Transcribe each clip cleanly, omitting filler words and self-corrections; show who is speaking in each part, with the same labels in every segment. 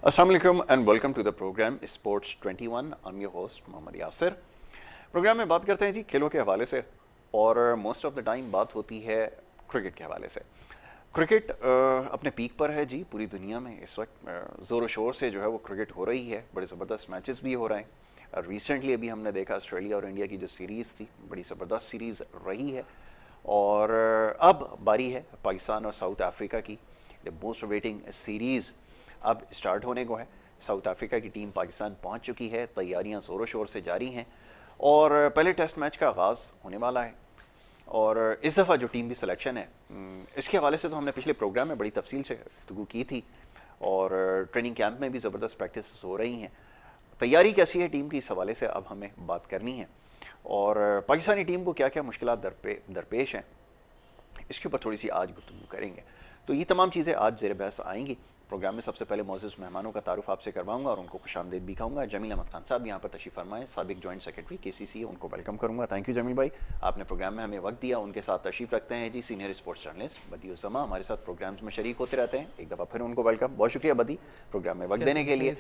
Speaker 1: अस्सलाम वालेकुम and welcome to the program sports 21। I am your host Mohammad Yasir. Program में बात करते हैं जी खेलों के हवाले से, और मोस्ट ऑफ द टाइम बात होती है क्रिकेट के हवाले से। क्रिकेट अपने पीक पर है जी पूरी दुनिया में इस वक्त। ज़ोर शोर से जो है वो क्रिकेट हो रही है, बड़े ज़बरदस्त मैचेस भी हो रहे हैं। रिसेंटली अभी हमने देखा ऑस्ट्रेलिया और इंडिया की जो सीरीज़ थी, बड़ी ज़बरदस्त सीरीज़ रही है। और अब बारी है पाकिस्तान और साउथ अफ्रीका की। मोस्ट वेटिंग सीरीज़ अब स्टार्ट होने को है। साउथ अफ्रीका की टीम पाकिस्तान पहुंच चुकी है, तैयारियां ज़ोरों शोर से जारी हैं और पहले टेस्ट मैच का आगाज़ होने वाला है। और इस दफ़ा जो टीम की सिलेक्शन है, इसके हवाले से तो हमने पिछले प्रोग्राम में बड़ी तफसील से गुफ्तगू की थी, और ट्रेनिंग कैंप में भी ज़बरदस्त प्रैक्टिस हो रही हैं। तैयारी कैसी है टीम की, इस हवाले से अब हमें बात करनी है। और पाकिस्तानी टीम को क्या क्या मुश्किलात दरपेश हैं, इसके ऊपर थोड़ी सी आज गुफ्तगू करेंगे। तो ये तमाम चीज़ें आज ज़ेर बहस आएंगी। प्रोग्राम में सबसे पहले मौजूद मेहमानों का तारुफ आपसे करवाऊंगा और उनको खुशामदीद भी कहूँगा। जमील अहमद खान साहब यहाँ पर तशरीफ़ फरमाएं, साबिक जॉइंट सेक्रेटरी KCC, उनको वेलकम करूँगा। थैंक यू जमील भाई, आपने प्रोग्राम में हमें वक्त दिया। उनके साथ तशरीफ़ रखते हैं जी सीनियर स्पोर्ट्स जर्नलिस्ट बदी-उज़-ज़मा, हमारे साथ प्रोग्राम्स में शरीक होते रहते हैं। एक दफ़ा फिर उनको वेलकम, बहुत शुक्रिया बदी प्रोग्राम में वक्त देने के लिए।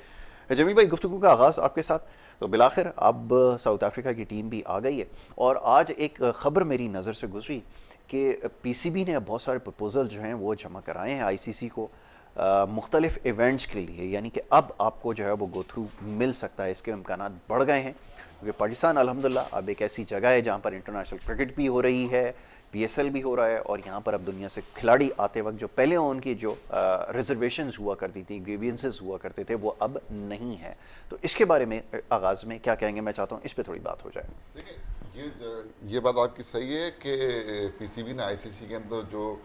Speaker 1: जमील भाई, गुफ्तगू का आगाज़ आपके साथ। तो बिलाखिर अब साउथ अफ्रीका की टीम भी आ गई है, और आज एक ख़बर मेरी नज़र से गुजरी कि PCB ने बहुत सारे प्रपोजल जो हैं वो जमा कराए हैं ICC को मुख्तलिफ इवेंट्स के लिए। यानी कि अब आपको जो है वो गो थ्रू मिल सकता है, इसके इम्कान बढ़ गए हैं, क्योंकि पाकिस्तान अल्हम्दुलिल्लाह अब एक ऐसी जगह है जहाँ पर इंटरनेशनल क्रिकेट भी हो रही है, PSL भी हो रहा है, और यहाँ पर अब दुनिया से खिलाड़ी आते वक्त जो पहले उनकी जो रिजर्वेशंस हुआ करती थी, ग्रीवियंसेस हुआ करते थे, वो अब नहीं है। तो इसके बारे में आगाज़ में क्या कहेंगे, मैं चाहता हूँ इस पर थोड़ी बात हो जाए।
Speaker 2: देखिए, ये बात आपकी सही है कि PCB ने ICC के अंदर जो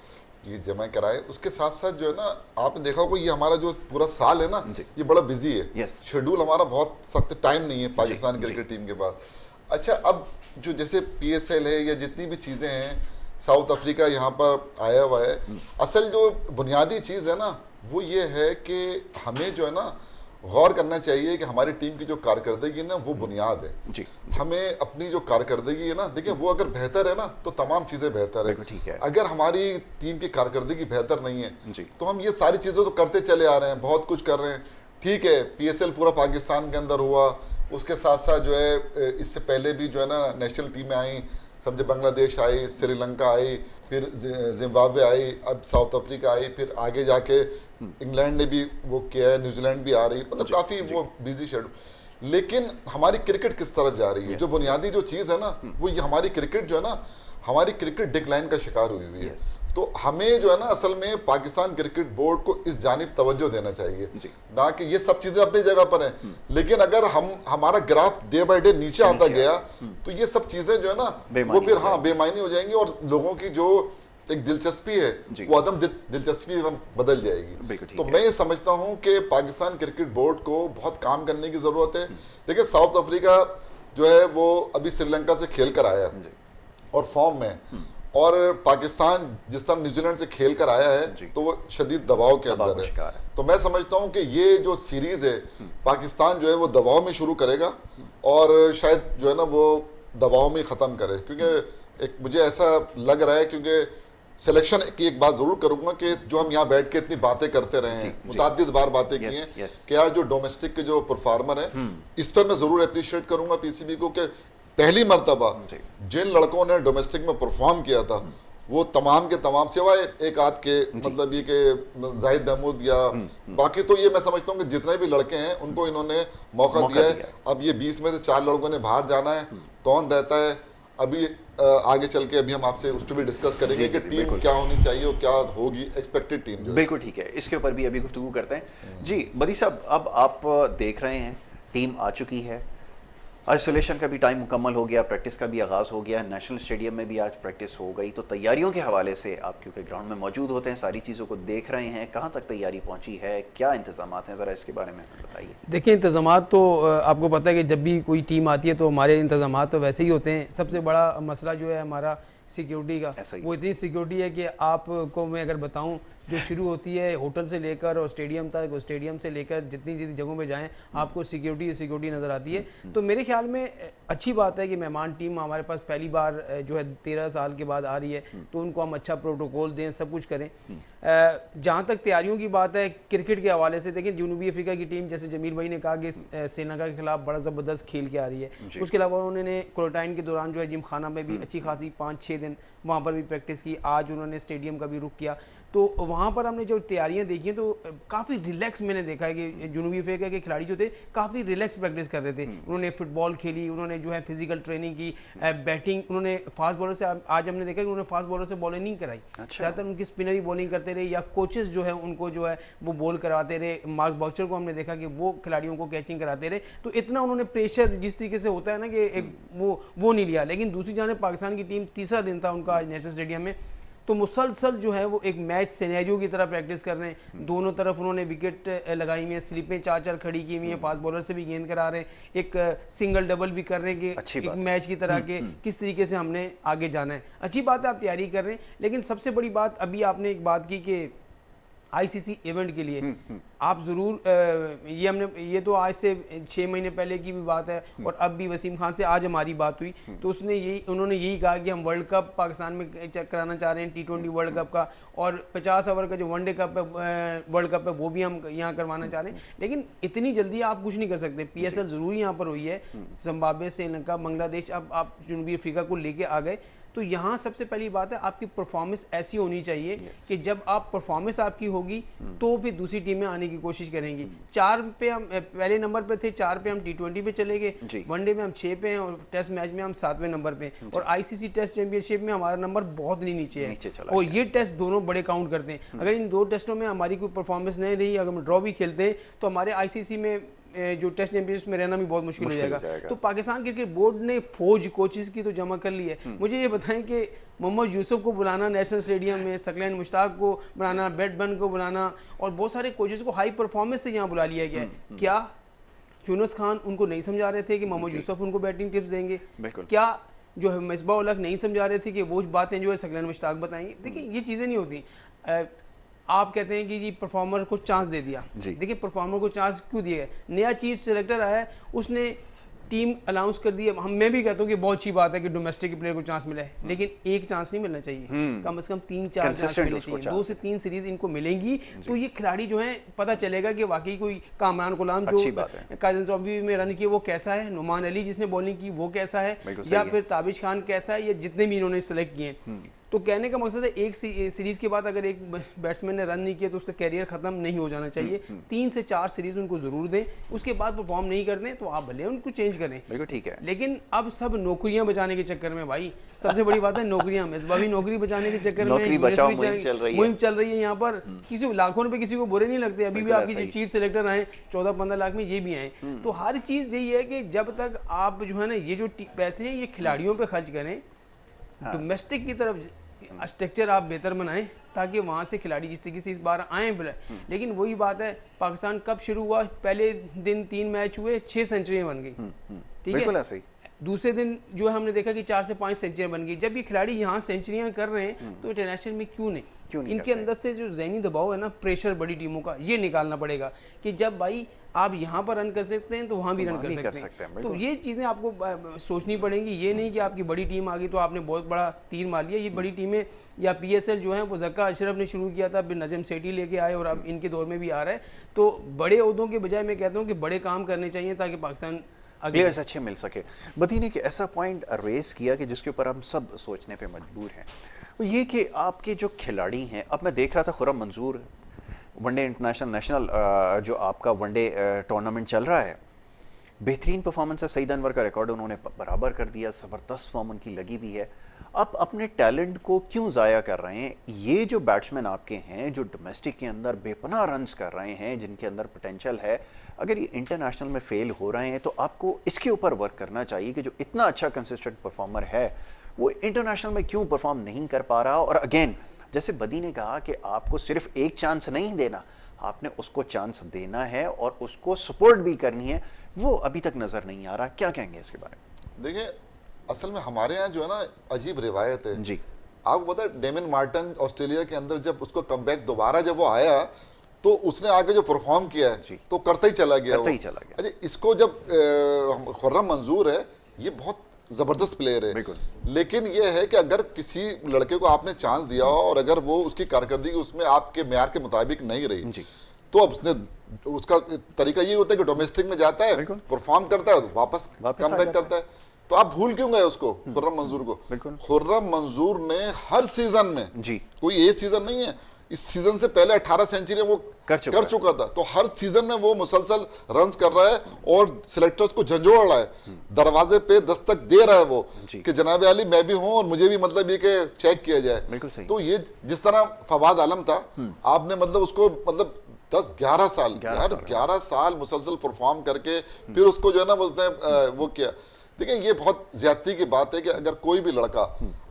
Speaker 2: ये जमा कराए, उसके साथ साथ जो है ना, आपने देखा होगा ये हमारा जो पूरा साल है ना, ये बड़ा बिजी है।
Speaker 1: Yes.
Speaker 2: शेड्यूल हमारा बहुत सख्त, टाइम नहीं है पाकिस्तान क्रिकेट टीम के पास। अच्छा, अब जो जैसे PSL है या जितनी भी चीज़ें हैं, साउथ अफ्रीका यहाँ पर आया हुआ है। असल जो बुनियादी चीज़ है ना, वो ये है कि हमें जो है ना गौर करना चाहिए कि हमारी टीम की जो कारकर्दगी ना, वो बुनियाद है जी। हमें अपनी जो कारकर्दगी है ना, देखिए वो अगर बेहतर है ना तो तमाम चीज़ें बेहतर है।
Speaker 1: ठीक है।
Speaker 2: अगर हमारी टीम की कारकर्दगी बेहतर नहीं है जी, तो हम ये सारी चीज़ें तो करते चले आ रहे हैं, बहुत कुछ कर रहे हैं, ठीक है। PSL पूरा पाकिस्तान के अंदर हुआ, उसके साथ साथ जो है इससे पहले भी जो है ना नेशनल टीमें आई, समझे बांग्लादेश आई, श्रीलंका आई, फिर जिम्बाब्वे आई, अब साउथ अफ्रीका आई, फिर आगे जाके इंग्लैंड ने भी वो किया है, न्यूजीलैंड भी आ रही है, मतलब काफ़ी वो बिजी शेड्यूल। लेकिन हमारी क्रिकेट किस तरफ जा रही है, जो बुनियादी जो चीज़ है ना, वो ये हमारी क्रिकेट जो है ना, हमारी क्रिकेट डिक्लाइन का शिकार हुई हुई है। तो हमें जो है ना, असल में पाकिस्तान क्रिकेट बोर्ड को इस जानिब तवज्जो देना चाहिए, ना कि ये सब चीज़ें अपनी जगह पर हैं, लेकिन अगर हमारा ग्राफ डे बाय डे नीचे आता गया तो ये सब चीज़ें जो है ना, वो फिर हाँ बेमायनी हो जाएंगी, और लोगों की जो एक दिलचस्पी है वो अदम दिलचस्पी एकदम बदल जाएगी। तो मैं ये समझता हूँ कि पाकिस्तान क्रिकेट बोर्ड को बहुत काम करने की ज़रूरत है। देखिए, साउथ अफ्रीका जो है वो अभी श्रीलंका से खेल कर आया और फॉर्म में, और पाकिस्तान जिस तरह न्यूजीलैंड से खेल कर आया है तो वो शदीद दबाव के अंदर है। तो मैं समझता हूँ कि ये जो सीरीज़ है, पाकिस्तान जो है वो दबाव में शुरू करेगा, और शायद जो है ना वो दबाव में ख़त्म करे, क्योंकि एक मुझे ऐसा लग रहा है, क्योंकि सिलेक्शन की एक बात जरूर करूंगा कि जो हम यहाँ बैठ के इतनी बातें करते रहे हैं, मुताद्दिद बार बातें की हैं कि यार जो डोमेस्टिक के जो परफॉर्मर है, इस पर मैं जरूर अप्रिशिएट करूंगा PCB को, कि पहली मर्तबा जिन लड़कों ने डोमेस्टिक में परफॉर्म किया था, वो तमाम के तमाम, सिवाय एक आध के, मतलब ये कि जाहिद महमूद या बाकी, तो ये मैं समझता हूँ कि जितने भी लड़के हैं उनको इन्होंने मौका दिया है। अब ये 20 में से 4 लड़कों ने बाहर जाना है, कौन रहता है अभी आगे चल के अभी हम आपसे उस पर भी डिस्कस करेंगे कि टीम क्या होनी चाहिए और क्या होगी एक्सपेक्टेड टीम जो।
Speaker 1: बिल्कुल ठीक है, इसके ऊपर भी अभी गुफ्तगू करते हैं जी। बदी साहब, अब आप देख रहे हैं टीम आ चुकी है, आइसोलेशन का भी टाइम मुकम्मल हो गया, प्रैक्टिस का भी आगाज़ हो गया, नेशनल स्टेडियम में भी आज प्रैक्टिस हो गई। तो तैयारियों के हवाले से आप क्योंकि ग्राउंड में मौजूद होते हैं, सारी चीज़ों को देख रहे हैं, कहाँ तक तैयारी पहुँची है, क्या इंतजाम हैं, ज़रा इसके बारे में बताइए।
Speaker 3: देखिए, इंतजाम तो आपको पता है कि जब भी कोई टीम आती है तो हमारे इंतजाम तो वैसे ही होते हैं। सबसे बड़ा मसला जो है हमारा सिक्योरिटी का, वो इतनी सिक्योरिटी है कि आपको मैं अगर बताऊं जो शुरू होती है होटल से लेकर और स्टेडियम तक, और स्टेडियम से लेकर जितनी जितनी जगहों पे जाएं आपको सिक्योरिटी नज़र आती है। तो मेरे ख्याल में अच्छी बात है कि मेहमान टीम हमारे पास पहली बार जो है 13 साल के बाद आ रही है, तो उनको हम अच्छा प्रोटोकॉल दें, सब कुछ करें। जहाँ तक तैयारियों की बात है क्रिकेट के हवाले से, देखिए जनूबी अफ्रीका की टीम जैसे जमील भाई ने कहा कि श्रीलंका के खिलाफ बड़ा ज़बरदस्त खेल के आ रही है। उसके अलावा उन्होंने क्वारंटाइन के दौरान जो है जिम खाना में भी अच्छी खासी 5-6 दिन वहाँ पर भी प्रैक्टिस की। आज उन्होंने स्टेडियम का भी रुख किया, तो वहाँ पर हमने जो तैयारियाँ देखी हैं तो काफ़ी रिलैक्स मैंने देखा है कि जनूबी अफ्रीका के खिलाड़ी जो थे काफ़ी रिलैक्स प्रैक्टिस कर रहे थे। उन्होंने फुटबॉल खेली, उन्होंने जो है फिजिकल ट्रेनिंग की, बैटिंग, उन्होंने फास्ट बॉलर से, आज हमने देखा कि उन्होंने फास्ट बॉलर से बॉलिंग नहीं कराई। ज़्यादातर उनकी स्पिनर ही बॉलिंग करते रहे, या कोचेस जो है उनको जो है वो बॉल करवाते रहे। मार्क बाउचर को हमने देखा कि वो खिलाड़ियों को कैचिंग कराते रहे। तो इतना उन्होंने प्रेशर जिस तरीके से होता है ना कि एक वो नहीं लिया। लेकिन दूसरी जाने पाकिस्तान की टीम, तीसरा दिन था उनका आज नेशनल स्टेडियम में, तो मुसलसल जो है वो एक मैच सिनेरियो की तरह प्रैक्टिस कर रहे हैं। दोनों तरफ उन्होंने विकेट लगाई हुई है, स्लिपें 4-4 खड़ी की हुई हैं, फास्ट बॉलर से भी गेंद करा रहे हैं, एक सिंगल डबल भी कर रहे हैं कि एक मैच की तरह के किस तरीके से हमने आगे जाना है। अच्छी बात है, आप तैयारी कर रहे हैं। लेकिन सबसे बड़ी बात, अभी आपने एक बात की कि आईसीसी इवेंट के लिए आप ज़रूर, ये तो आज से 6 महीने पहले की भी बात है, और अब भी वसीम खान से आज हमारी बात हुई तो उन्होंने यही कहा कि हम वर्ल्ड कप पाकिस्तान में कराना चाह रहे हैं, T20 वर्ल्ड कप का, और 50 ओवर का जो वनडे कप है, वर्ल्ड कप है, वो भी हम यहाँ करवाना चाह रहे हैं। लेकिन इतनी जल्दी आप कुछ नहीं कर सकते। PSL ज़रूर यहाँ पर हुई है, जिम्बाब्वे, श्रीलंका, बांग्लादेश, अब आप जनूबी अफ्रीका को लेके आ गए। तो यहाँ सबसे पहली बात है आपकी परफॉर्मेंस ऐसी होनी चाहिए कि जब आप परफॉर्मेंस आपकी होगी तो फिर दूसरी टीमें आने की कोशिश करेंगी। 4 पे हम पहले नंबर पे थे, 4 पे हम T20 पे चले गए, वनडे में हम 6 पे हैं, और टेस्ट मैच में हम 7वें नंबर पे हैं, और आईसीसी टेस्ट चैंपियनशिप में हमारा नंबर बहुत नीचे है। और ये टेस्ट दोनों बड़े काउंट करते हैं। अगर इन 2 टेस्टों में हमारी कोई परफॉर्मेंस नहीं रही, अगर हम ड्रॉ भी खेलते हैं, तो हमारे आईसीसी में जो टेस्ट चैंपियनशिप में रहना भी बहुत मुश्किल हो जाएगा। तो पाकिस्तान क्रिकेट बोर्ड ने फौज कोचेस की तो जमा कर ली है। मुझे ये बताएं कि मोहम्मद यूसुफ को बुलाना नेशनल स्टेडियम में, सकलैन मुश्ताक को बुलाना, बैटबन को बुलाना, और बहुत सारे कोचेस को हाई परफॉर्मेंस से यहाँ बुला लिया गया है। क्या यूनुस खान उनको नहीं समझा रहे थे कि मोहम्मद यूसुफ उनको बैटिंग टिप्स देंगे? क्या जो है मिसबा उल हक नहीं समझा रहे थे कि वो बातें जो है सकलैन मुश्ताक बताएंगे? देखिए ये चीज़ें नहीं होती। आप कहते हैं कि जी परफॉर्मर को चांस दे दिया। देखिए परफॉर्मर को चांस क्यों दिया? नया चीफ सेलेक्टर आया है, उसने टीम अनाउंस कर दी है। मैं भी कहता हूँ कि बहुत अच्छी बात है कि डोमेस्टिक प्लेयर को चांस मिला है, लेकिन एक चांस नहीं मिलना चाहिए, कम से कम 3-4 चांस मिलने चाहिए। 2 से 3 सीरीज इनको मिलेंगी तो ये खिलाड़ी जो है पता चलेगा कि वाकई कोई कामरान गुलाम जो काजन ट्रॉफी में रन किए वो कैसा है, नुमान अली जिसने बॉलिंग की वो कैसा है, या फिर ताबिश खान कैसा है, या जितने भी इन्होंने सेलेक्ट किए हैं। तो कहने का मकसद है एक सीरीज के बाद अगर एक बैट्समैन ने रन नहीं किया तो उसका कैरियर खत्म नहीं हो जाना चाहिए। 3 से 4 सीरीज उनको जरूर दें, उसके बाद परफॉर्म नहीं करते हैं तो आप भले उनको चेंज करें, बिल्कुल ठीक है। लेकिन अब सब नौकरियां बचाने के चक्कर में, भाई सबसे बड़ी बात है नौकरियां, मिसबा भी नौकरी बचाने के चक्कर में मुहिम चल रही है यहाँ पर। किसी को लाखों रुपए किसी को बुरे नहीं लगते। अभी भी आपकी चीफ सेलेक्टर आए 14-15 लाख में, ये भी आए। तो हर चीज यही है कि जब तक आप जो है ना ये जो पैसे हैं ये खिलाड़ियों पे खर्च करें, डोमेस्टिक की तरफ स्ट्रक्चर आप बेहतर बनाएं ताकि वहां से खिलाड़ी जिस तरीके से इस बार आए। लेकिन वही बात है, पाकिस्तान कब शुरू हुआ, पहले दिन 3 मैच हुए, 6 सेंचुरियां बन गई, ठीक है। दूसरे दिन जो है हमने देखा कि 4 से 5 सेंचुरियां बन गई। जब ये खिलाड़ी यहाँ सेंचुरियां कर रहे हैं तो इंटरनेशनल में क्यों नहीं इनके अंदर से जो ज़हनी दबाव है ना, प्रेशर बड़ी टीमों का, ये निकालना पड़ेगा कि जब भाई आप यहाँ पर रन कर सकते हैं तो वहाँ भी रन कर सकते हैं। तो ये चीज़ें आपको सोचनी पड़ेंगी। ये नहीं कि आपकी बड़ी टीम आ गई तो आपने बहुत बड़ा तीर मार लिया। ये बड़ी टीमें या PSL जो है वो जक्का अशरफ ने शुरू किया था, फिर नजम सेठी लेके आए और अब इनके दौर में भी आ रहा है। तो बड़े ओहदों के बजाय मैं कहता हूँ कि बड़े काम करने चाहिए ताकि पाकिस्तान
Speaker 1: प्लेयर्स अच्छे मिल सके। बदी ने ऐसा पॉइंट रेस किया कि जिसके ऊपर हम सब सोचने पे मजबूर हैं, वो ये कि आपके जो खिलाड़ी हैं, अब मैं देख रहा था खुर्रम मंजूर वनडे इंटरनेशनल नेशनल जो आपका वनडे टूर्नामेंट चल रहा है, बेहतरीन परफॉर्मेंस है। सईद अनवर का रिकॉर्ड उन्होंने बराबर कर दिया, ज़बरदस्त फॉर्म उनकी लगी हुई है। आप अपने टैलेंट को क्यों ज़ाया कर रहे हैं? ये जो बैट्समैन आपके हैं जो डोमेस्टिक के अंदर बेपनाह रन्स कर रहे हैं, जिनके अंदर पोटेंशियल है, अगर ये इंटरनेशनल में फेल हो रहे हैं तो आपको इसके ऊपर वर्क करना चाहिए कि जो इतना अच्छा कंसिस्टेंट परफॉर्मर है वो इंटरनेशनल में क्यों परफॉर्म नहीं कर पा रहा। और अगेन जैसे बदी ने कहा कि आपको सिर्फ एक चांस नहीं देना, आपने उसको चांस देना है और उसको सपोर्ट भी करनी है। वो अभी तक नजर नहीं आ रहा, क्या कहेंगे इसके बारे में?
Speaker 2: देखिए असल में हमारे यहाँ जो है ना अजीब रिवायत है
Speaker 1: जी
Speaker 2: आपको पता है डेमिन मार्टिन ऑस्ट्रेलिया के अंदर जब उसको कमबैक दोबारा जब वो आया तो उसने आगे जो परफॉर्म किया है तो करता ही चला गया। अच्छा, इसको जब खुर्रम मंजूर है, ये बहुत जबरदस्त प्लेयर है, लेकिन ये है कि अगर किसी लड़के को आपने चांस दिया हो और अगर वो उसकी कारकर्दगी उसमें आपके मेयार के मुताबिक नहीं रही तो अब उसने उसका तरीका ये होता है कि डोमेस्टिक में जाता है, परफॉर्म करता है, वापस कमबैक करता है। तो आप भूल क्यों गए उसको, खुर्रम मंजूर को? खुर्रम मंजूर ने हर सीजन में, कोई एक सीजन नहीं है, इस सीजन से पहले 18 सेंचुरी वो कर चुका था, तो हर सीजन में वो मुसलसल रन्स कर रहा है और सिलेक्टर्स को झंझोड़ रहा है, दरवाजे पे दस्तक दे रहा है वो कि जनाब अली मैं भी हूं और मुझे भी मतलब ये कि चेक किया जाए। तो ये जिस तरह फवाद आलम था, आपने मतलब उसको मतलब 10-11 साल 11 साल मुसलसल परफॉर्म करके फिर उसको जो है ना उसने वो किया। देखिए ये बहुत ज्यादती की बात है कि अगर कोई भी लड़का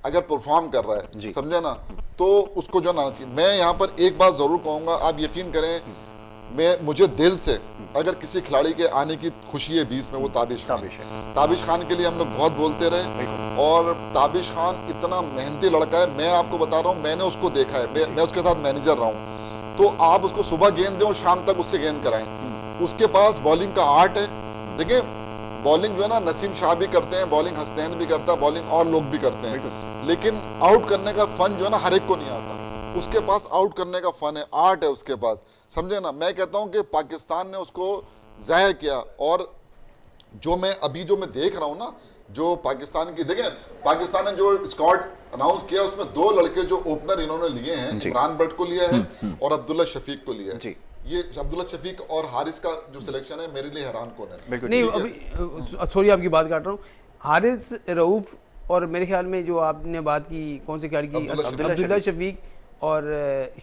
Speaker 2: अगर परफॉर्म कर रहा है, समझे ना, तो उसको जो ना चाहिए। मैं यहाँ पर एक बात जरूर कहूंगा, आप यकीन करें, मुझे दिल से अगर किसी खिलाड़ी के आने की खुशी है 20 में, वो ताबिश खान है। ताबिश खान के लिए हम लोग बहुत बोलते रहे और ताबिश खान इतना मेहनती लड़का है। मैं आपको बता रहा हूँ, मैंने उसको देखा है, मैं उसके साथ मैनेजर रहा हूँ, तो आप उसको सुबह गेंद दें और शाम तक उससे गेंद कराएं, उसके पास बॉलिंग का आर्ट है। देखिए बॉलिंग जो है ना नसीम शाह भी करते हैं, बॉलिंग हसनैन भी करता है, बॉलिंग और लोग भी करते हैं, लेकिन आउट करने का फन जो है ना हर एक को नहीं आता। उसके पास आउट करने का फन है, आर्ट है उसके पास, समझे ना। मैं कहता हूं कि पाकिस्तान ने उसको जाया किया। और जो मैं देख रहा हूं ना, जो पाकिस्तान की, देखिए पाकिस्तान ने जो स्क्वाड अनाउंस किया उसमें 2 लड़के जो ओपनर इन्होंने लिए हैं, इमरान भट्ट को लिया है और अब्दुल्ला शफीक को लिया है। ये अब्दुल्ला शफीक और हारिस का जो सिलेक्शन है मेरे लिए हैरान कौन है। नहीं
Speaker 3: अभी सॉरी आपकी बात काट रहा हूँ, हारिस रऊफ और मेरे ख्याल में जो आपने बात की कौन से खिलाड़ी की, अब्दुल्ला शफीक और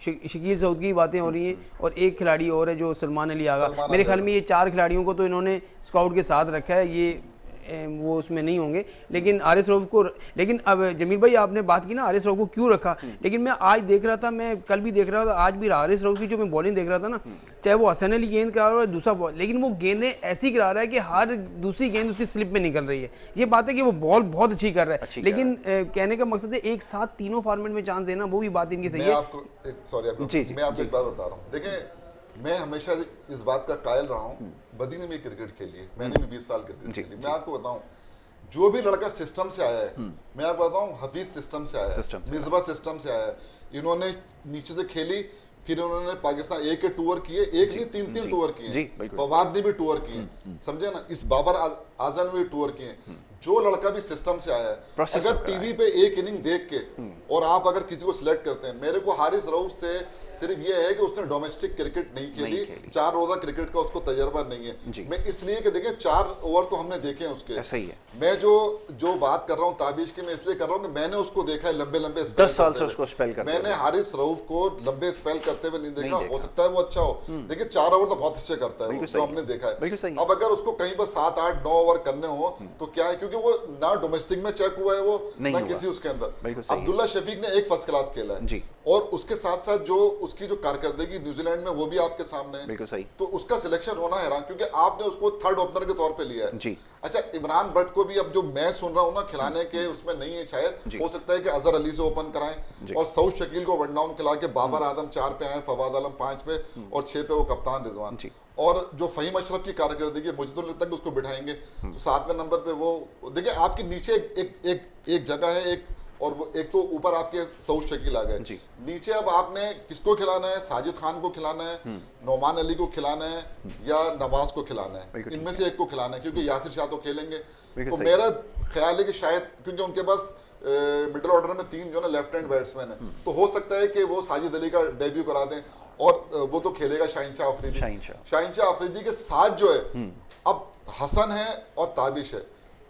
Speaker 3: शकील सऊद की बातें हो रही हैं, और एक खिलाड़ी और है जो सलमान अली आगा। मेरे ख्याल में ये 4 खिलाड़ियों को तो इन्होंने स्काउट के साथ रखा है, ये वो उसमें नहीं होंगे। लेकिन आरिस रऊफ को, लेकिन अब जमील भाई आपने बात की ना आरिस रऊफ को क्यों रखा, लेकिन मैं आज देख रहा था, मैं कल भी देख रहा था, आज भी आरिस रऊफ की जो मैं बॉलिंग देख रहा था ना, चाहे वो हसन अली गेंद करा रहा है दूसरा बॉल, लेकिन वो गेंदें ऐसी करा रहा है कि हर दूसरी गेंद उसकी स्लिप में निकल रही है। ये बात है कि वो बॉल बहुत अच्छी कर रहा है, लेकिन कहने का मकसद है एक साथ तीनों फॉर्मेट में चांस देना, वो भी बात इनकी सही है।
Speaker 2: मैं आपको एक बात बता रहा हूँ, देखिए मैं हमेशा इस बात का कायल रहा हूँ, बदी ने भी क्रिकेट खेली है, मैंने भी 20 साल क्रिकेट खेली। मैं आपको बताऊं, जो भी लड़का सिस्टम से आया है, मैं आपको बताऊं, हफीज सिस्टम से आया है, मिसबा सिस्टम से आया है, इन्होंने नीचे से खेली, फिर उन्होंने पाकिस्तान एक के टूर किए, एक नहीं 3 टूर किए, फवाद ने भी टूर किए, समझे ना, इस बाबर आजम ने भी टूर किए। जो लड़का भी सिस्टम से आया है, अगर टीवी पे एक इनिंग देख के और आप अगर किसी को सिलेक्ट करते हैं, मेरे को हारिस रऊफ से सिर्फ ये है कि उसने डोमेस्टिक क्रिकेट नहीं खेली, 4 रोजा क्रिकेट का उसको तजर्बा नहीं है। मैं इसलिए कि देखिए 4 ओवर तो हमने देखे हैं उसके, सही है। मैं जो बात कर रहा हूँ ताबिश की, मैं इसलिए कर रहा हूँ कि मैंने उसको देखा है लंबे 10 साल से उसको स्पेल करते। मैंने हारिस रऊफ को लंबे स्पेल करते हुए नहीं देखा। हो सकता है वो अच्छा हो, देखिए 4 ओवर तो बहुत अच्छे करता है, जो हमने देखा है। अब अगर उसको कहीं पर 7, 8, 9 ओवर करने हो तो क्या है, क्योंकि वो ना डोमेस्टिक में चेक हुआ है, वो ना किसी उसके अंदर। अब्दुल्ला शफीक ने एक फर्स्ट क्लास खेला है, और उसके साथ साथ जो उसकी जो कारकर्दगी न्यूजीलैंड में वो भी आपके सामने है, बिल्कुल सही। तो उसका सिलेक्शन होना हैरान, क्योंकि आपने उसको 3rd ओपनर के तौर पे लिया है जी। अच्छा, इमरान भट्ट को भी अब जो मैं सुन रहा हूँ ना, खिलाने के उसमें नहीं है, शायद हो सकता है कि अजहर अली से ओपन कराएं और सऊद शकील को 1 डाउन खिला के बाबर आदम 4 पे आए, फवाद आलम 5 पे और 6 पे वो कप्तान रिजवान, और जो फहीम अशरफ की कारकर्दगी मुझे तो लगता है कि उसको बिठाएंगे तो 7वें नंबर पे वो। देखिए आपके नीचे एक जगह है, एक और वो एक तो ऊपर आपके सऊद शकील आ गए, नीचे अब आपने किसको खिलाना है, साजिद खान को खिलाना है, नोमान अली को खिलाना है या नवाज को खिलाना है, इनमें से एक को खिलाना है, क्योंकि यासिर शाह तो खेलेंगे। तो मेरा ख्याल है कि शायद क्योंकि उनके पास मिडिल ऑर्डर में 3 जो ना लेफ्ट हैंड बैट्समैन है, तो हो सकता है कि वो साजिद अली का डेब्यू करा दें, और वो तो खेलेगा शाहिनशाह अफरीदी। शाहिनशाह अफरीदी के साथ जो है अब हसन है और ताबिश है,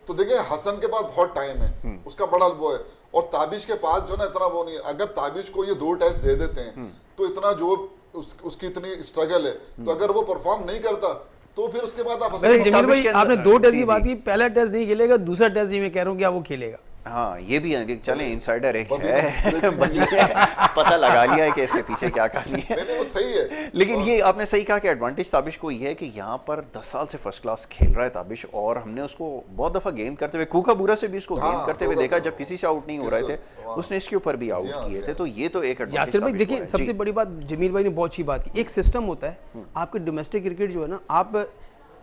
Speaker 2: तो देखिए हसन के पास बहुत टाइम है, उसका बड़ा वो है, और ताबिश के पास जो ना इतना वो नहीं है। अगर ताबिश को ये 2 टेस्ट दे देते हैं तो इतना जो उसकी इतनी स्ट्रगल है, तो अगर वो परफॉर्म नहीं करता तो फिर उसके बाद आप
Speaker 3: जमील भाई आपने 2 टेस्ट की बात की, पहला टेस्ट नहीं खेलेगा, दूसरा टेस्ट ही मैं कह रहा हूँ क्या वो खेलेगा।
Speaker 1: हाँ ये भी है कि चले इनसाइडर एक है बदी है, पता लगा लिया है कि इसके पीछे क्या कहानी है।
Speaker 2: नहीं वो सही है।
Speaker 1: लेकिन ये आपने सही कहा कि एडवांटेज ताबिश को ये है कि यहाँ पर 10 साल से फर्स्ट क्लास खेल रहा है ताबिश, और हमने उसको बहुत दफ़ा गेम करते हुए, कूका बुरा से भी उसको गेम करते हुए देखा, जब किसी से आउट नहीं हो रहे थे उसने इसके ऊपर भी आउट किए थे। तो ये तो एक
Speaker 3: यासिर भाई देखिए, सबसे बड़ी बात जमीर भाई ने बहुत अच्छी बात की, एक सिस्टम होता है आपके डोमेस्टिक क्रिकेट जो है ना, आप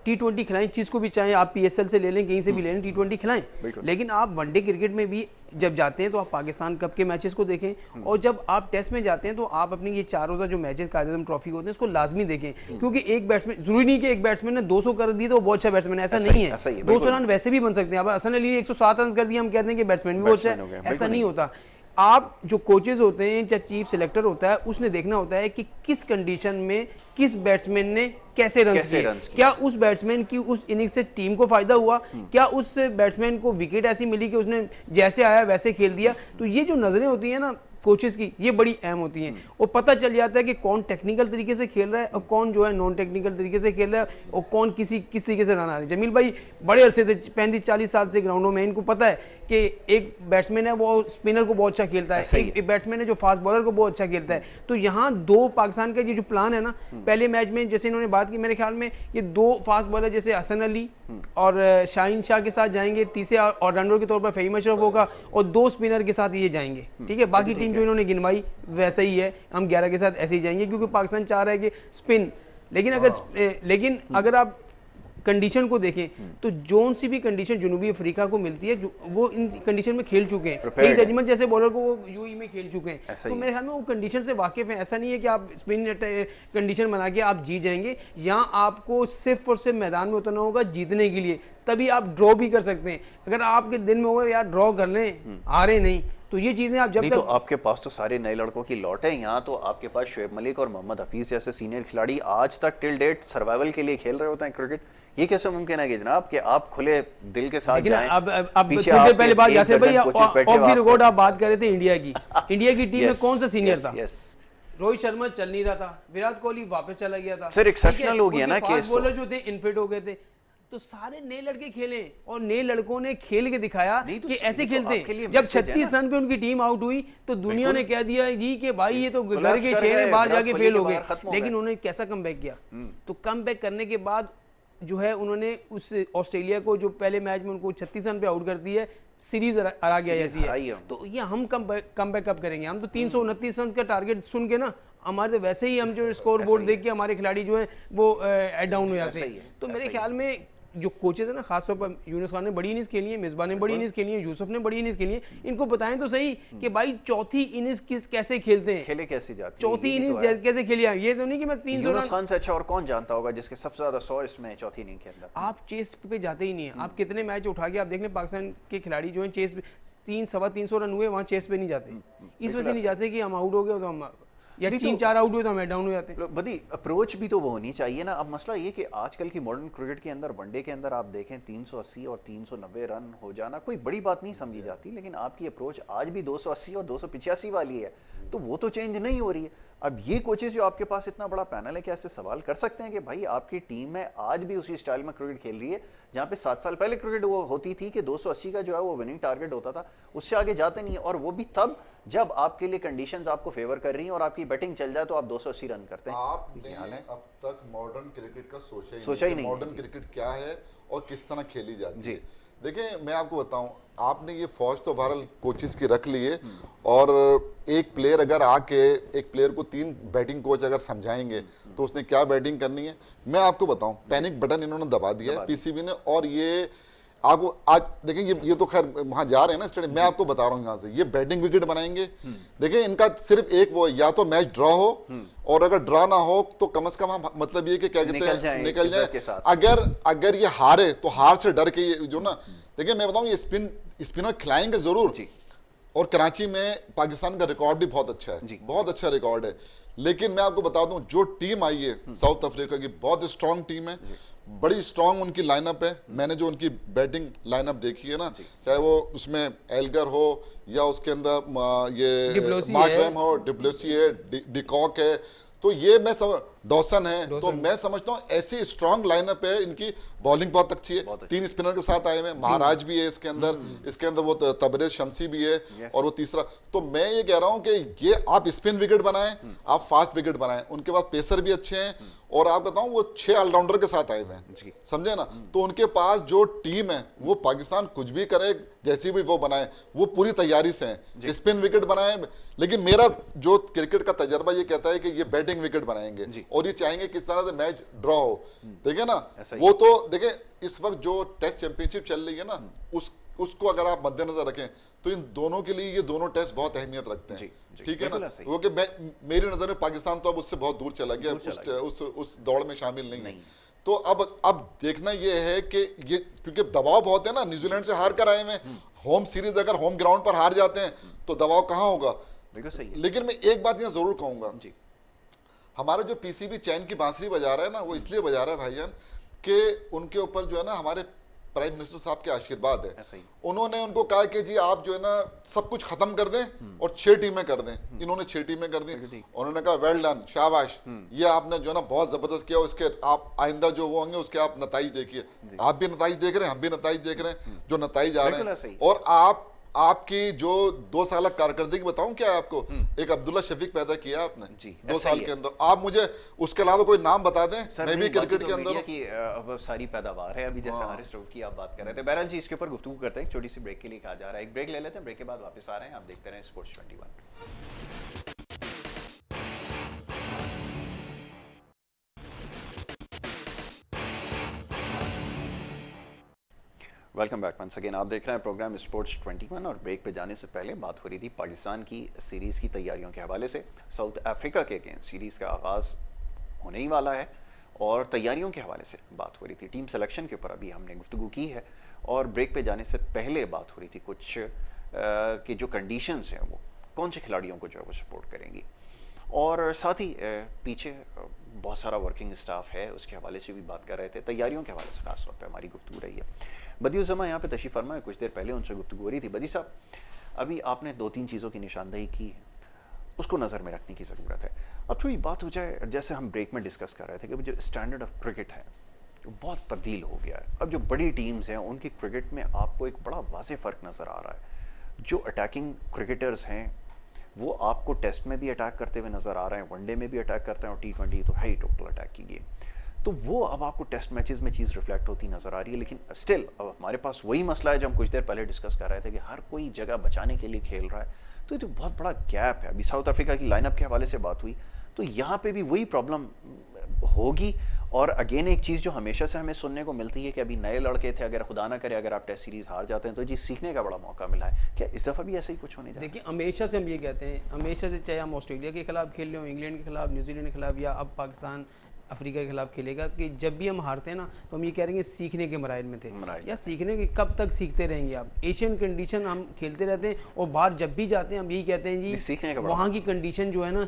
Speaker 3: T20 खिलाएं, चीज़ को भी चाहें आप PSL से ले लें, कहीं से भी ले लें, T20 खिलाएं, लेकिन आप वनडे क्रिकेट में भी जब जाते हैं तो आप पाकिस्तान कप के मैचेस को देखें, और जब आप टेस्ट में जाते हैं तो आप अपनी ये 4 रोज़ा जो मैचेस कायद-ए-आज़म ट्रॉफी होते हैं इसको लाजमी देखें, क्योंकि एक बैट्समैन, जरूरी नहीं कि एक बैट्समैन ने 200 कर दिए तो वो बहुत अच्छा बैट्समैन, ऐसा नहीं है। 200 रन वैसे भी बन सकते हैं। अब हसन अली ने 107 रन कर दिए, हम कहते हैं कि बैट्समैन भी बहुत अच्छा है, ऐसा नहीं होता। आप जो कोचेज होते हैं या चीफ सिलेक्टर होता है, उसने देखना होता है कि किस कंडीशन में किस बैट्समैन ने कैसे रन किए, क्या उस बैट्समैन की उस इनिंग से टीम को फायदा हुआ, क्या उस बैट्समैन को विकेट ऐसी मिली कि उसने जैसे आया वैसे खेल दिया। तो ये जो नजरें होती हैं ना कोचेस की, ये बड़ी अहम होती हैं, और पता चल जाता है कि कौन टेक्निकल तरीके से खेल रहा है और कौन जो है नॉन टेक्निकल तरीके से खेल रहा है, और कौन किस तरीके से रन आ रहे हैं। जमील भाई बड़े अरसे से 35-40 साल से ग्राउंडों में, इनको पता है कि एक बैट्समैन है वो स्पिनर को बहुत अच्छा खेलता है, एक बैट्समैन है जो फास्ट बॉलर को बहुत अच्छा खेलता है। तो यहाँ दो पाकिस्तान का ये जो प्लान है ना, पहले मैच में जैसे इन्होंने बात की, मेरे ख्याल में ये 2 फास्ट बॉलर जैसे हसन अली और शाहीन शाह के साथ जाएंगे, तीसरे ऑलराउंडर के तौर पर फहीम अशरफ होगा, और 2 स्पिनर के साथ ये जाएंगे, ठीक है। बाकी टीम जो इन्होंने गिनवाई वैसा ही है, हम 11 के साथ ऐसे ही जाएंगे, क्योंकि पाकिस्तान चाह रहा है कि स्पिन, लेकिन अगर आप कंडीशन को देखें तो जोन सी भी कंडीशन जनूबी अफ्रीका को मिलती है, वो इन कंडीशन में खेल चुके हैं, सईद अजमल जैसे बॉलर को वो यूई में खेल चुके हैं, तो मेरे ख्याल में वो कंडीशन से वाकिफ हैं। ऐसा नहीं है कि आप स्पिन कंडीशन बना के आप जीत जाएंगे, यहाँ आपको सिर्फ और सिर्फ मैदान में उतरना होगा जीतने के लिए, तभी आप ड्रॉ भी कर सकते हैं। अगर आपके दिन में होगा यार ड्रॉ कर लें, हारे नहीं, तो ये चीजें आप जब
Speaker 1: नहीं, तो आपके पास तो सारे नए लड़कों की लौट है। यहाँ तो आपके पास शुएब मलिक और मोहम्मद हफीज जैसे सीनियर खिलाड़ी आज तक टिल डेट सर्वाइवल के लिए खेल रहे होते हैं क्रिकेट। ये कैसे मुमकिन है कि जनाब कि आप खुले दिल के साथ जाएं?
Speaker 3: अब पहले बात यासिर भाई ऑफ द रिकॉर्ड आप बात कर रहे थे इंडिया की टीम में कौन सा सीनियर था? रोहित शर्मा चल नहीं रहा था, विराट कोहली वापस चला गया था,
Speaker 1: सर एक्सेप्शनल हो गया ना कि
Speaker 3: बॉलर जो थे इनफिट हो गए थे, तो सारे नए लड़के खेले और नए लड़कों ने खेल के दिखाया कि ऐसे खेलते हैं। जब 36 रन पे उनकी टीम आउट हुई तो दुनिया ने कह दिया जी कि भाई ये तो घर के शेर हैं, बाहर जाके फेल हो गए, लेकिन उन्होंने कैसा कमबैक किया। तो कमबैक करने के बाद जो है उन्होंने उस ऑस्ट्रेलिया को जो पहले मैच में उनको 36 रन पे आउट कर दी है, सीरीज हरा गया जैसी है। तो ये हम कमबैक कब करेंगे? हम तो 329 रन का टारगेट सुन के ना, हमारे तो वैसे ही हम जो स्कोर बोर्ड देख के हमारे खिलाड़ी जो है वो डाउन हो जाते हैं। तो मेरे ख्याल में जो कोचेज है ना, खासतौर पर यूनुस खान ने बड़ी इनिंग्स खेली है, मिसबा ने बड़ी इनिंग्स खेली है, यूसुफ ने बड़ी इनिंग्स खेली है, इनको बताएं तो सही कि भाई चौथी इनिंग्स कैसे खेलते हैं,
Speaker 1: खेले कैसे जाती
Speaker 3: चौथी इनिंग्स कैसे खेली है। ये तो नहीं कि मैं 300
Speaker 1: यूनुस खान से अच्छा और कौन जानता होगा जिसके सबसे ज्यादा 100 इसमें चौथी इनिंग के अंदर।
Speaker 3: आप चेस पे जाते ही नहीं है। आप कितने मैच उठा के आप देख लें, पाकिस्तान के खिलाड़ी जो है चेस पे 300-350 रन हुए, वहाँ चेस पे नहीं जाते, इस वजह से नहीं जाते कि हम आउट हो गए तो हम, या 3-4 आउट हुए तो हमें डाउन हो जाते हैं।
Speaker 1: बदी अप्रोच भी तो वो होनी चाहिए ना। अब मसला ये कि आजकल की मॉडर्न क्रिकेट के अंदर वनडे के अंदर आप देखें 380 और 390 रन हो जाना कोई बड़ी बात नहीं समझी जाती, लेकिन आपकी अप्रोच आज भी 280 और 285 वाली है, तो वो तो चेंज नहीं हो रही है। अब ये कोचेस जो आपके पास इतना बड़ा पैनल है, क्या इससे सवाल कर सकते हैं कि भाई आपकी टीम है आज भी उसी स्टाइल में क्रिकेट खेल रही है जहाँ पे 7 साल पहले क्रिकेट वो होती थी कि 280 का जो है वो विनिंग टारगेट होता था, उससे आगे जाते नहीं है, और वो भी तब जब आपके लिए कंडीशंस आपको फेवर कर रही हैं और आपकी बैटिंग चल जाए तो आप 280 रन करते हैं।
Speaker 2: आपने अब तक मॉडर्न क्रिकेट का सोचा ही नहीं मॉडर्न क्रिकेट क्या है और किस तरह खेली जाती है। देखिए मैं आपको बताऊं, आपने ये फौज तो बहरहाल कोचेस की रख ली है, और एक प्लेयर अगर आके एक प्लेयर को 3 बैटिंग कोच अगर समझाएंगे तो उसने क्या बैटिंग करनी है, मैं आपको बताऊं पैनिक बटन इन्होंने दबा दिया है पीसीबी ने। और ये आपको आज देखें, ये तो खैर वहां जा रहे हैं ना स्टेडियम, मैं आपको बता रहा हूँ यहाँ से ये बैटिंग विकेट बनाएंगे। देखिए इनका सिर्फ एक वो, या तो मैच ड्रॉ हो, और अगर ड्रॉ ना हो तो कम से कम मतलब ये कि क्या कहते हैं निकल जाए। अगर ये हारे तो हार से डर के जो ना, देखिए मैं बताऊं ये स्पिनर खिलाएंगे जरूर, और कराची में पाकिस्तान का रिकॉर्ड भी बहुत अच्छा है, बहुत अच्छा रिकॉर्ड है। लेकिन मैं आपको बता दूं जो टीम आई है साउथ अफ्रीका की, बहुत स्ट्रांग टीम है, बड़ी स्ट्रांग उनकी लाइनअप है। मैंने जो उनकी बैटिंग लाइनअप देखी है ना, चाहे वो उसमें एल्गर हो या उसके अंदर ये मार्क रैम हो, डिप्लोसी है, डिकॉक है, तो ये मैं डॉसन है, तो मैं समझता हूँ ऐसी स्ट्रॉन्ग लाइनअप है इनकी। बॉलिंग बहुत अच्छी है, 3 स्पिनर के साथ आए हुए हैं, महाराज भी है इसके अंदर वो तबरेज शमसी भी है और वो तीसरा। तो मैं ये कह रहा हूँ कि ये आप स्पिन विकेट बनाएं, आप फास्ट विकेट बनाएं, उनके बाद पेसर भी अच्छे हैं, और आप बताऊं वो 6 ऑलराउंडर के साथ आए हुए हैं, समझे ना। तो उनके पास जो टीम है वो पाकिस्तान कुछ भी करे, जैसी भी वो बनाए, वो पूरी तैयारी से है। स्पिन विकेट बनाए, लेकिन मेरा जो क्रिकेट का तजर्बा ये कहता है कि ये बैटिंग विकेट बनाएंगे और ये चाहेंगे किस तरह से मैच ड्रॉ हो, देखिए ना। वो तो देखे इस वक्त जो टेस्ट चैंपियनशिप चल रही है ना, उसको अगर आप मद्देनजर रखें तो इन दोनों के लिए ये दोनों टेस्ट बहुत अहमियत रखते हैं, ठीक है ना। क्योंकि मेरी नजर में पाकिस्तान तो अब उससे बहुत दूर चला गया, उस दौड़ में शामिल नहीं है। तो अब देखना ये है कि ये, क्योंकि दबाव बहुत है ना, न्यूजीलैंड से हार कर आए हैं, होम सीरीज अगर होम ग्राउंड पर हार जाते हैं तो दबाव कहाँ होगा। लेकिन मैं एक बात यहाँ जरूर कहूंगा, हमारा जो पीसीबी चैन की बांसुरी बजा रहा है ना, वो इसलिए बजा रहा है भाईजान कि उनके ऊपर जो है ना हमारे प्राइम मिनिस्टर साहब के आशीर्वाद है। उन्होंने उनको कहा कि जी आप जो है ना सब कुछ खत्म कर दें और 6 टीमें कर दें। इन्होंने 6 टीमें कर दी। उन्होंने कहा वेल डन, शाबाश, ये आपने जो है ना बहुत जबरदस्त किया। उसके आप आइंदा जो वो होंगे उसके आप नताइज देखिए। आप भी नताइज देख रहे हैं, हम भी नताइज देख रहे हैं, जो नताइज आ रहे हैं। और आपकी जो 2 साल करकर्दगी बताऊं क्या है आपको, एक अब्दुल्ला शफीक पैदा किया आपने 2 साल के अंदर। आप मुझे उसके अलावा कोई नाम बता दें, मैं भी क्रिकेट के अंदर
Speaker 1: की अब सारी पैदावार है। अभी जैसे हारिस रऊफ की आप बात कर रहे थे, बहरहाल जी इसके ऊपर गुफ्तगू करते हैं, छोटी सी ब्रेक के लिए कहा जा रहा है। एक ब्रेक ले लेते हैं, ब्रेक के बाद वापस आ रहे हैं। आप देखते रहे sports 21। Welcome back once again. आप देख रहे हैं प्रोग्राम स्पोर्ट्स 21 और ब्रेक पे जाने से पहले बात हो रही थी पाकिस्तान की सीरीज़ की तैयारियों के हवाले से। साउथ अफ्रीका के अगेंस्ट सीरीज़ का आगाज़ होने ही वाला है और तैयारियों के हवाले से बात हो रही थी। टीम सिलेक्शन के ऊपर अभी हमने गुफ्तगू की है और ब्रेक पे जाने से पहले बात हो रही थी कुछ कि जो कंडीशंस हैं वो कौन से खिलाड़ियों को जो है वो सपोर्ट करेंगी, और साथ ही पीछे बहुत सारा वर्किंग स्टाफ है, उसके हवाले से भी बात कर रहे थे। तैयारियों के हवाले से खास तौर पे हमारी गुफ्तगू रही है। बदियुज़्ज़मा यहाँ पे तशरीफ़ फरमा है, कुछ देर पहले उनसे गुफ्तगू हो रही थी। बदी साहब, अभी आपने 2-3 चीज़ों की निशानदेही की, उसको नज़र में रखने की ज़रूरत है। अब थोड़ी बात हो जाए, जैसे हम ब्रेक में डिस्कस कर रहे थे कि जो स्टैंडर्ड ऑफ क्रिकेट है बहुत तब्दील हो गया है। अब जो बड़ी टीम्स हैं उनकी क्रिकेट में आपको एक बड़ा वाज़ेह फ़र्क नज़र आ रहा है। जो अटैकिंग क्रिकेटर्स हैं वो आपको टेस्ट में भी अटैक करते हुए नज़र आ रहे हैं, वनडे में भी अटैक करते हैं, और T20 तो है ही टोटल अटैक की गेम। तो वो अब आपको टेस्ट मैचेस में चीज़ रिफ्लेक्ट होती नज़र आ रही है। लेकिन स्टिल अब हमारे पास वही मसला है जो हम कुछ देर पहले डिस्कस कर रहे थे कि हर कोई जगह बचाने के लिए खेल रहा है। तो ये तो बहुत बड़ा गैप है। अभी साउथ अफ्रीका की लाइनअप के हवाले से बात हुई, तो यहाँ पे भी वही प्रॉब्लम होगी। और अगेन एक चीज़ जो हमेशा से हमें सुनने को मिलती है कि अभी नए लड़के थे, अगर खुदा ना करे अगर आप टेस्ट सीरीज़ हार जाते हैं तो जी सीखने का बड़ा मौका मिला है। क्या इस दफ़ा भी ऐसा ही कुछ होने जा रहा है?
Speaker 3: देखिए, हमेशा से हम ये कहते हैं, हमेशा से, चाहे हम ऑस्ट्रेलिया के खिलाफ खेल रहे हो, इंग्लैंड के खिलाफ, न्यूजीलैंड के खिलाफ, या अब पाकिस्तान अफ्रीका के खिलाफ खेलेगा, कि जब भी हम हारते हैं ना तो हम ये कह रहे हैं सीखने के मराइल में थे। या सीखने के कब तक सीखते रहेंगे आप? एशियन कंडीशन हम खेलते रहते हैं और बाहर जब भी जाते हैं हम यही कहते हैं जी वहाँ की कंडीशन जो है ना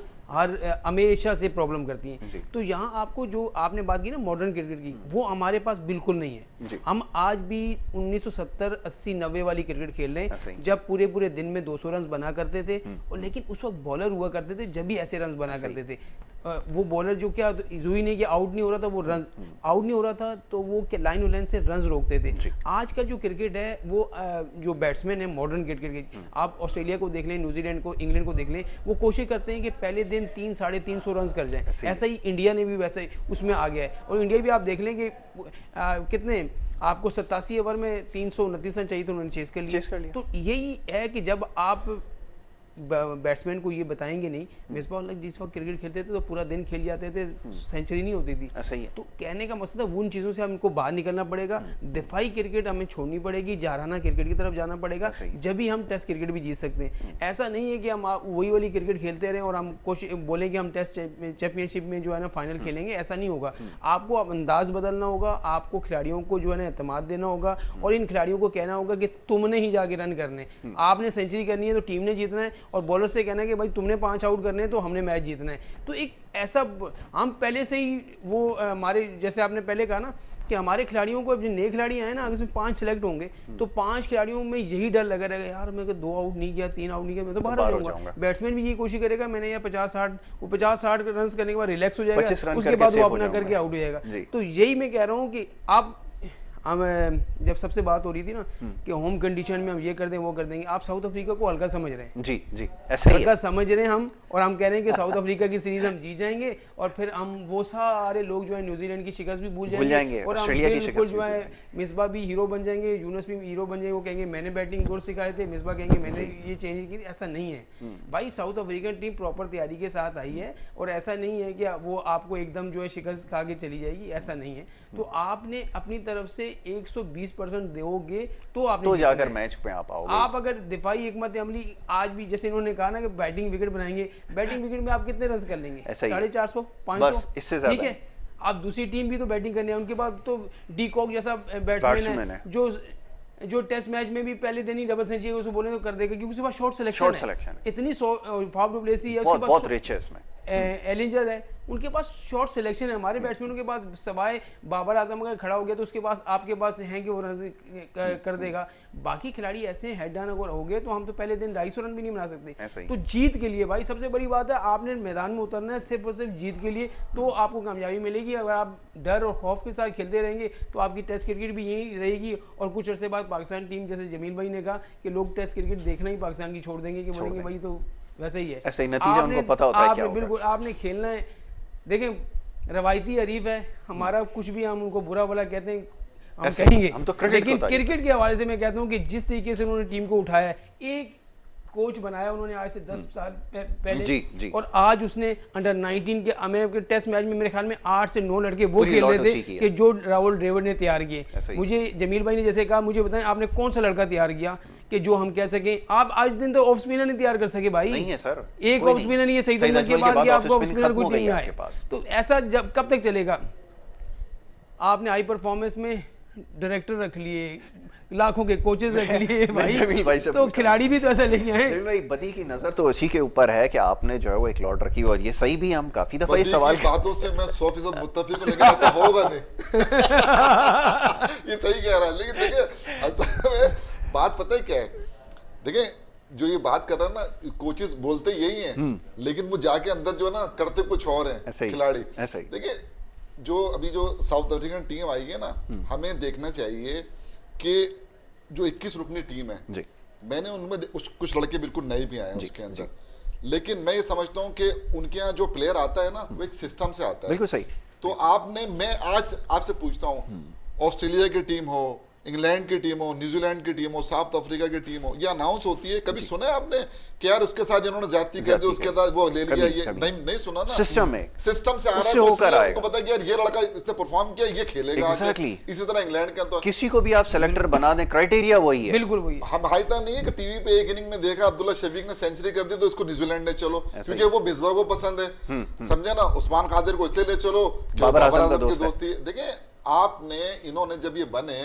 Speaker 3: हमेशा से प्रॉब्लम करती हैं। तो यहाँ आपको जो आपने बात की ना मॉडर्न क्रिकेट की, वो हमारे पास बिल्कुल नहीं है। हम आज भी 1970, 80, 90 वाली क्रिकेट खेल रहे हैं, जब पूरे पूरे दिन में 200 रन बना करते थे। और लेकिन उस वक्त बॉलर हुआ करते थे जब भी ऐसे रन बना करते थे। वो बॉलर जो क्या यूं नहीं कि आउट नहीं हो रहा था, वो रन आउट नहीं हो रहा था तो वो लाइन और लाइन से रन रोकते थे। आज का जो क्रिकेट है वो जो बैट्समैन है मॉडर्न क्रिकेट के, आप ऑस्ट्रेलिया को देख लें, न्यूजीलैंड को, इंग्लैंड को देख लें, वो कोशिश करते हैं कि पहले दिन 300-350 रन कर जाएं। ऐसा ही इंडिया ने भी वैसे ही उसमें आ गया है। और इंडिया भी आप देख लें कि कितने आपको 87 ओवर में 329 रन चाहिए तो उन्होंने चेस कर लिया। तो यही है कि जब आप बैट्समैन को ये बताएंगे नहीं, मिसबाह उल हक जिस वक्त क्रिकेट खेलते थे तो पूरा दिन खेल जाते थे, सेंचुरी नहीं होती थी।
Speaker 1: ऐसा ही है।
Speaker 3: तो कहने का मकसद है उन चीज़ों से हमको बाहर निकलना पड़ेगा, दिफाई क्रिकेट हमें छोड़नी पड़ेगी, जाराना क्रिकेट की तरफ जाना पड़ेगा, जब भी हम टेस्ट क्रिकेट भी जीत सकते हैं। ऐसा नहीं है कि हम वही वाली क्रिकेट खेलते रहें और हम कोशिश बोलें कि हम टेस्ट चैंपियनशिप में जो है ना फाइनल खेलेंगे, ऐसा नहीं होगा। आपको अंदाज बदलना होगा, आपको खिलाड़ियों को जो है ना एतमाद देना होगा और इन खिलाड़ियों को कहना होगा कि तुमने ही जाके रन करने, आपने सेंचुरी करनी है तो टीम ने जीतना है, और बॉलर से कहना है कि भाई तुमने 5 आउट करने हैं तो हमने मैच जीतना है। तो एक ऐसा हम पहले से ही वो हमारे जैसे आपने पहले कहा ना कि हमारे खिलाड़ियों को, अब जो नए खिलाड़ी आए ना, अगर इसमें 5 सिलेक्ट होंगे तो 5 खिलाड़ियों में यही डर लगा रहेगा, यार मैं 2 आउट नहीं किया, 3 आउट नहीं किया, मैं तो बाहर आ जाऊंगा। बैट्समैन भी यही कोशिश करेगा मैंने यहाँ 50-60 रन करने के बाद रिलैक्स हो जाएगा, उसके बाद वो अपना करके आउट हो जाएगा। तो यही मैं कह रहा हूँ कि आप जब सबसे बात हो रही थी ना कि होम कंडीशन में हम ये कर दें वो कर देंगे, आप साउथ अफ्रीका को हल्का समझ रहे हैं।
Speaker 1: जी जी, ऐसा ही
Speaker 3: हल्का समझ रहे हैं हम, और हम कह रहे हैं कि साउथ अफ्रीका की सीरीज हम जीत जाएंगे और फिर हम वो सारे लोग जो है न्यूजीलैंड की शिकस्त भी भूल जाएंगे और हम बिल्कुल जो है मिसबा भी हीरो बन जाएंगे, यूनुस भी हीरो बन जाएंगे, वो कहेंगे मैंने बैटिंग कोर्स सिखाए थे, मिसबा कहेंगे मैंने ये चेंज की। ऐसा नहीं है भाई, साउथ अफ्रीकन टीम प्रॉपर तैयारी के साथ आई है और ऐसा नहीं है कि वो आपको एकदम जो है शिकस्त खा के चली जाएगी, ऐसा नहीं है। तो आपने अपनी तरफ से 120% दोगे तो आपने
Speaker 1: तो जाकर मैच पे आप आओगे।
Speaker 3: आप अगर दिफाई हिकमत अमली आज भी, जैसे इन्होंने कहा ना कि बैटिंग विकेट बनाएंगे, बैटिंग विकेट में आप कितने रन कर लेंगे? 450, 500,
Speaker 1: इससे ज्यादा।
Speaker 3: ठीक है, आप दूसरी टीम भी तो बैटिंग करनी है, उनके पास तो डी कॉक जैसा बैट्समैन है जो टेस्ट मैच में भी पहले दिन ही डबल सेंचुरी उसको बोले तो कर देगा, क्योंकि उसके पास शॉर्ट सिलेक्शन है। इतनी फाफ डु प्लेसी है, उसके पास
Speaker 1: बहुत रिच है इसमें,
Speaker 3: एलिंजर है, उनके पास शॉर्ट सिलेक्शन है। हमारे बैट्समैनों के पास सवाए बाबर आजम अगर खड़ा हो गया तो उसके पास, आपके पास है कि वो रन कर देगा। बाकी खिलाड़ी ऐसे हेड डाउन अगर हो गए तो हम तो पहले दिन 250 रन भी नहीं बना सकते। तो जीत के लिए भाई सबसे बड़ी बात है, आपने मैदान में उतरना है सिर्फ और सिर्फ जीत के लिए, तो आपको कामयाबी मिलेगी। अगर आप डर और खौफ के साथ खेलते रहेंगे तो आपकी टेस्ट क्रिकेट भी यही रहेगी। और कुछ अर्से बाद पाकिस्तान टीम, जैसे जमील भाई ने कहा कि लोग टेस्ट क्रिकेट देखना ही पाकिस्तान की छोड़ देंगे, कि बोलेंगे भाई तो वैसे ही है,
Speaker 1: ऐसे ही नतीजा उनको पता होता है क्या होगा।
Speaker 3: बिल्कुल आपने खेलना है। देखें रवायती हरीफ है हमारा, कुछ भी हम उनको बुरा भला कहते हैं हम कहेंगे,
Speaker 1: हम तो
Speaker 3: लेकिन क्रिकेट के हवाले से मैं कहता हूँ कि जिस तरीके से उन्होंने टीम को उठाया, एक कोच बनाया उन्होंने आज से 10 साल पहले
Speaker 1: जी।
Speaker 3: और आज उसने अंडर 19 के अमेरिका टेस्ट मैच में मेरे ख्याल में 8 से 9 लड़के वो खेल रहे थे कि जो राहुल ड्रेविड ने तैयार किए। मुझे जमील भाई ने जैसे कहा, मुझे बताएं आपने कौन सा लड़का तैयार किया कि जो हम कह सकें आप आज दिन तो ऑफ स्पिनर नहीं तैयार कर सके भाई।
Speaker 1: नहीं है सर,
Speaker 3: एक ऑफ स्पिनर नहीं है सही तरीके के बाद कि आपको ऑफ स्पिनर कुछ नहीं आए, तो ऐसा जब कब तक चलेगा? आपने हाई परफॉर्मेंस में डायरेक्टर रख लिए, लाखों के कोचेस रख लिए भाई तो खिलाड़ी भी तो ऐसा लेके आए।
Speaker 1: भाई बदी की नजर तो उसी के ऊपर है कि आपने जो है वो एक लॉट रखी, और ये सही भी, हम काफी दफा ये सवाल
Speaker 2: बातों से मैं 100% मुत्तफिक हूं, लेकिन ऐसा होगा नहीं। ये सही कह रहा है, लेकिन देखिए असल में बात पता है क्या है, देखिए जो ये बात कर रहा है ना, कोचेस बोलते यही हैं, लेकिन वो जाके अंदर जो है ना करते कुछ और हैं खिलाड़ी। देखिए जो अभी जो साउथ अफ्रीकन टीम आई है ना, हमें देखना चाहिए कि जो 21 रुकनी टीम है जी, मैंने उनमें कुछ लड़के बिल्कुल नए भी आए हैं उसके अंदर, लेकिन मैं ये समझता हूँ कि उनके यहाँ जो प्लेयर आता है ना वो एक सिस्टम से आता है।
Speaker 1: बिल्कुल सही।
Speaker 2: तो मैं आज आपसे पूछता हूँ, ऑस्ट्रेलिया की टीम हो, इंग्लैंड की टीम हो, न्यूजीलैंड की टीम हो, साउथ अफ्रीका की टीम हो, ये अनाउंस होती है, कभी सुना है आपने कि यार उसके साथ इन्होंने ज्यादती कर दी, उसके साथ वो ले लिया? ये नहीं सुना ना। सिस्टम से आ रहा है, तो पता है यार ये लड़का इसने परफॉर्म किया, ये खेलेगा। इसी तरह इंग्लैंड का तो
Speaker 1: किसी को भी आप सेलेक्टर बना दें, क्राइटेरिया वही है,
Speaker 3: बिल्कुल वही।
Speaker 2: हम हाईता नहीं है कि टीवी पे एक इनिंग में देखा अब्दुल्ला शफीक ने सेंचुरी कर दी तो इसको न्यूजीलैंड ने चलो, क्योंकि वो मिसबा को पसंद है, समझे ना, उस्मान खादिर को इसलिए ले चलो बाबर आजम की दोस्ती। देखिए आपने, इन्होंने जब ये बने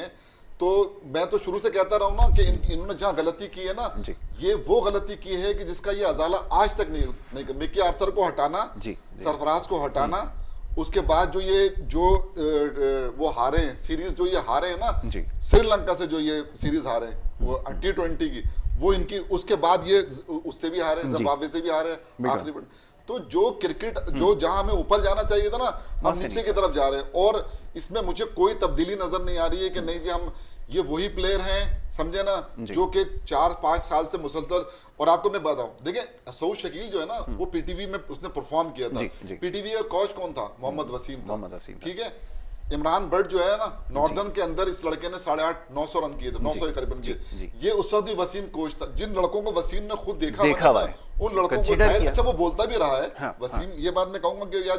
Speaker 2: तो मैं तो शुरू से कहता रहा हूं ना कि इन्होंने जहां गलती की है ना, ये वो गलती की है कि जिसका ये अजाला आज तक नहीं मिकी आर्थर को हटाना, सरफराज को हटाना, उसके बाद जो वो हारे हैं सीरीज, जो ये हारे हैं ना श्रीलंका से, जो ये सीरीज हारे हैं वो T20 की, वो इनकी, उसके बाद ये उससे भी हारे, जिम्बाब्वे से भी हारे आखिरी। तो जो क्रिकेट जो जहां हमें ऊपर जाना चाहिए था ना, हम नीचे की तरफ जा रहे हैं, और इसमें मुझे कोई तब्दीली नजर नहीं आ रही है कि नहीं जी हम ये वही प्लेयर हैं, समझे ना, जो कि 4-5 साल से मुसलसल। और आपको मैं बताऊं, देखिए सऊद शकील जो है ना, वो पीटीवी में उसने परफॉर्म किया था। पीटीवी का कोच कौन था? मोहम्मद वसीम, ठीक है। इमरान बट जो है ना, नॉर्दर्न के अंदर इस लड़के ने 850-900 रन किए थे, 900 के करीबन किए। ये उस वक्त भी वसीम कोच था। जिन लड़कों को वसीम ने खुद देखा हुआ है, उन लड़कों को अच्छा वो बोलता भी रहा है वसीम। ये बात मैं कहूंगा कि यार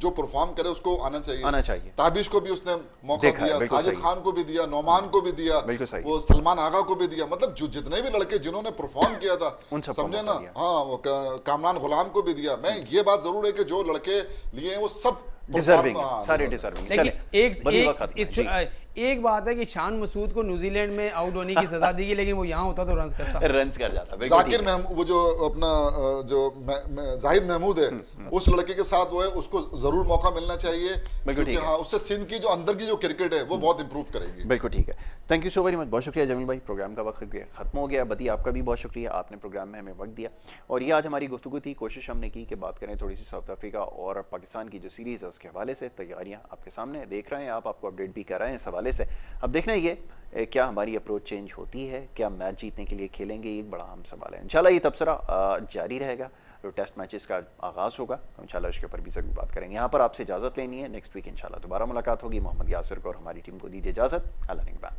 Speaker 2: जो परफॉर्म करे उसको आना चाहिए। ताबिश को भी उसने मौका दिया, साजिद खान को भी दिया, नौमान को भी दिया, वो सलमान आगा को भी दिया। मतलब जो जितने भी लड़के जिन्होंने परफॉर्म किया था, समझे ना, हाँ, कामरान गुलाम को भी दिया। मैं ये बात जरूर है कि जो लड़के लिए वो सब
Speaker 1: डिजर्विंग, सारे डिजर्विंग।
Speaker 3: एक बात है कि शान मसूद को न्यूजीलैंड में आउट होने की सजा दी गई, लेकिन वो यहाँ होता तो रन करता,
Speaker 1: रन कर जाता।
Speaker 2: जाकिर वो जो अपना जो जाहिद महमूद है, उस लड़के के साथ वो है, उसको जरूर मौका मिलना चाहिए, क्योंकि हाँ उससे सिंध की जो अंदर की जो क्रिकेट है वो बहुत इंप्रूव करेगी।
Speaker 1: बिल्कुल ठीक है, thank you so very much, बहुत शुक्रिया जमील भाई। प्रोग्राम का वक्त खत्म हो गया। बदी आपका भी बहुत शुक्रिया, आपने प्रोग्राम में हमें वक्त दिया। और ये आज हमारी गुफ्तगू थी, कोशिश हमने की कि बात करें थोड़ी सी साउथ अफ्रीका और पाकिस्तान की जो सीरीज़ है उसके हवाले से। तैयारियाँ आपके सामने देख रहे हैं, आपको अपडेट भी कर रहे हैं इस हवाले से। अब देखना ये क्या हमारी अप्रोच चेंज होती है, क्या मैच जीतने के लिए खेलेंगे, ये एक बड़ा अहम सवाल है। इंशाल्लाह ये तबसरा जारी रहेगा, जो टेस्ट मैचेस का आगाज़ होगा इंशाल्लाह इसके ऊपर भी ज़रूर बात करेंगे। यहाँ पर आपसे इजाज़त लेनी है, नेक्स्ट वीक इंशाल्लाह दोबारा मुलाकात होगी। मोहम्मद यासिर को और हमारी टीम को दीजिए इजाज़त। अल्लाह निगहबान।